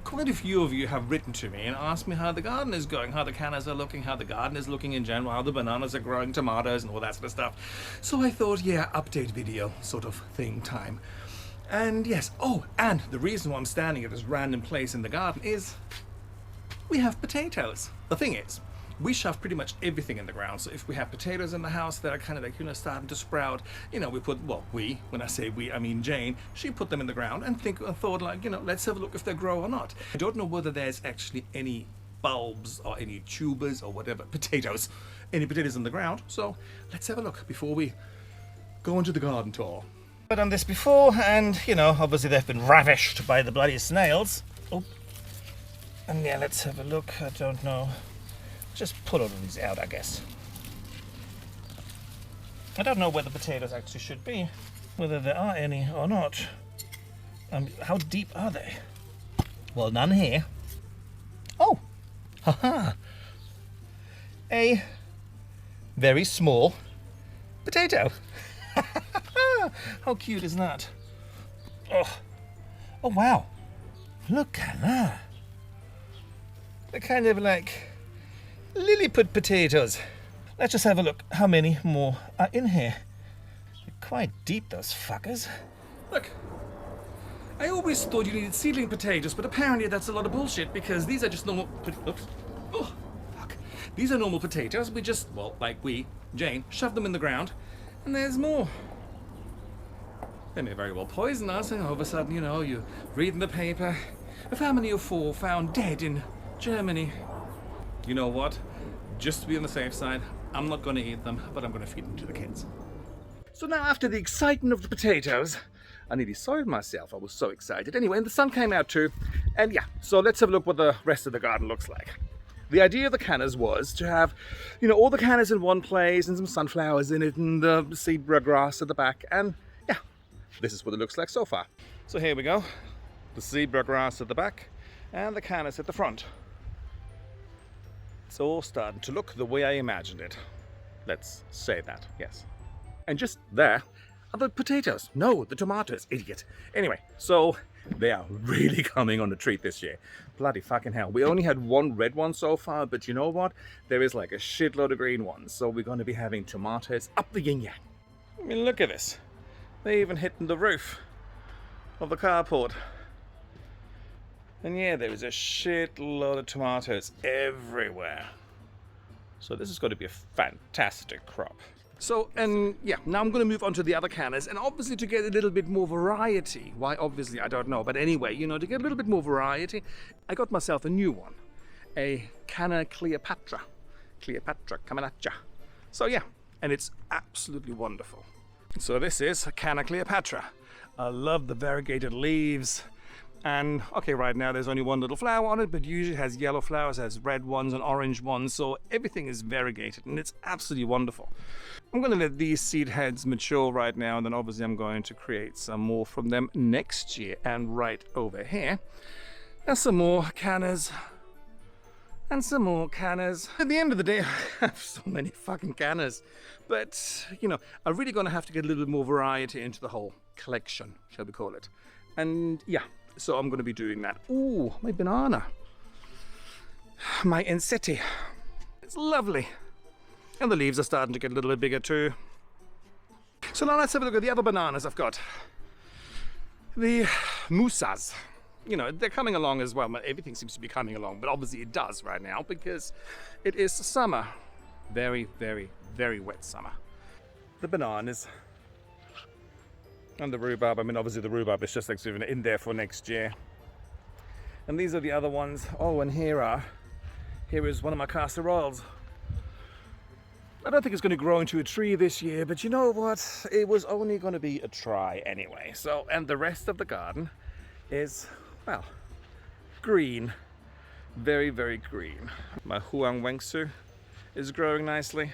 quite a few of you have written to me and asked me how the garden is going, how the cannas are looking, how the garden is looking in general, how the bananas are growing, tomatoes and all that sort of stuff. So I thought, yeah, update video sort of thing time. And yes, oh, and the reason why I'm standing at this random place in the garden is we have potatoes. The thing is, we shove pretty much everything in the ground. So if we have potatoes in the house that are kind of like, starting to sprout, we put, well, when I say we, I mean Jane, she put them in the ground and thought like, let's have a look if they grow or not. I don't know whether there's actually any bulbs or any tubers or whatever, any potatoes in the ground. So let's have a look before we go into the garden tour. I've done this before and, obviously they've been ravished by the bloody snails. Oh. And yeah, let's have a look. I don't know. Just pull all of these out, I guess. I don't know where the potatoes actually should be, whether there are any or not. How deep are they? Well, none here. Oh, haha. A very small potato. How cute is that? Oh, wow. Look at that. They're kind of like Lilliput potatoes. Let's just have a look how many more are in here. They're quite deep, those fuckers. Look, I always thought you needed seedling potatoes, but apparently that's a lot of bullshit because these are just normal. Oops. Oh, fuck. These are normal potatoes. We just, Jane, shoved them in the ground, and there's more. They may very well poison us, and all of a sudden, you read in the paper, a family of 4 found dead in Germany. You know what? Just to be on the safe side, I'm not going to eat them, but I'm going to feed them to the kids. So now after the excitement of the potatoes, I nearly soiled myself. I was so excited. Anyway, and the sun came out too. And yeah, so let's have a look what the rest of the garden looks like. The idea of the cannas was to have, all the cannas in one place and some sunflowers in it and the zebra grass at the back. And yeah, this is what it looks like so far. So here we go. The zebra grass at the back and the cannas at the front. It's all starting to look the way I imagined it. Let's say that, yes. And just there are the potatoes. No, the tomatoes, idiot. Anyway, so they are really coming on a treat this year. Bloody fucking hell. We only had one red one so far, but you know what? There is like a shitload of green ones. So we're going to be having tomatoes up the yin yang. I mean, look at this. They even hit the roof of the carport. And yeah, there is a shitload of tomatoes everywhere. So this is going to be a fantastic crop. So, and yeah, now I'm going to move on to the other cannas, and obviously to get a little bit more variety. Why, obviously, I don't know. But anyway, to get a little bit more variety, I got myself a new one. A Canna Cleopatra. Cleopatra Caminaccia. So yeah, and it's absolutely wonderful. So this is a Canna Cleopatra. I love the variegated leaves. And okay, right now there's only one little flower on it, but usually it has yellow flowers, has red ones and orange ones, so everything is variegated and it's absolutely wonderful. I'm going to let these seed heads mature right now, and then obviously I'm going to create some more from them next year. And right over here, there's some more cannas and some more cannas. At the end of the day, I have so many fucking cannas, but I'm really going to have to get a little bit more variety into the whole collection, shall we call it. And yeah. So I'm going to be doing that. Ooh, my banana. My Ensete. It's lovely. And the leaves are starting to get a little bit bigger too. So now let's have a look at the other bananas I've got. The Musas. They're coming along as well. Everything seems to be coming along, but obviously it does right now because it is summer. Very, very, very wet summer. The bananas. And the rhubarb, obviously the rhubarb is just like in there for next year. And these are the other ones. Oh, and here is one of my castor oils. I don't think it's going to grow into a tree this year, but you know what? It was only going to be a try anyway. So, and the rest of the garden is, well, green. Very, very green. My Huang Wengsu is growing nicely.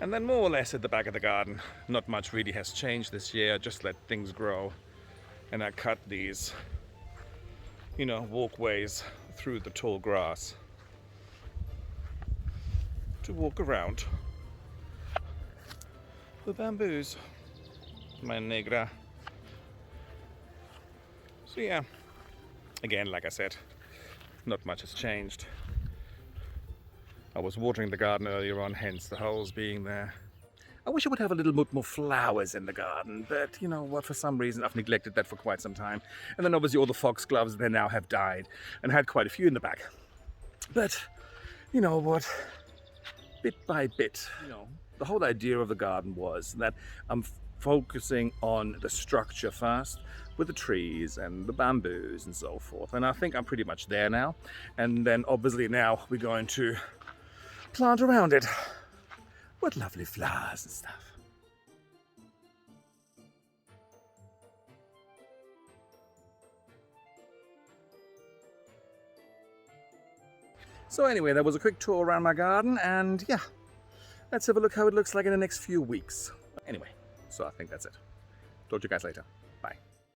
And then more or less at the back of the garden, not much really has changed this year. I just let things grow. And I cut these, walkways through the tall grass to walk around the bamboos. My Negra. So yeah, again, like I said, not much has changed. I was watering the garden earlier on, hence the holes being there. I wish I would have a little bit more flowers in the garden, but you know what, for some reason I've neglected that for quite some time. And then obviously all the foxgloves, they now have died, and had quite a few in the back. But, you know what, bit by bit, you know, the whole idea of the garden was that I'm focusing on the structure first, with the trees and the bamboos and so forth. And I think I'm pretty much there now. And then obviously now we're going to plant around it with lovely flowers and stuff. So anyway, that was a quick tour around my garden, and yeah, let's have a look how it looks like in the next few weeks. Anyway, so I think that's it. Talk to you guys later.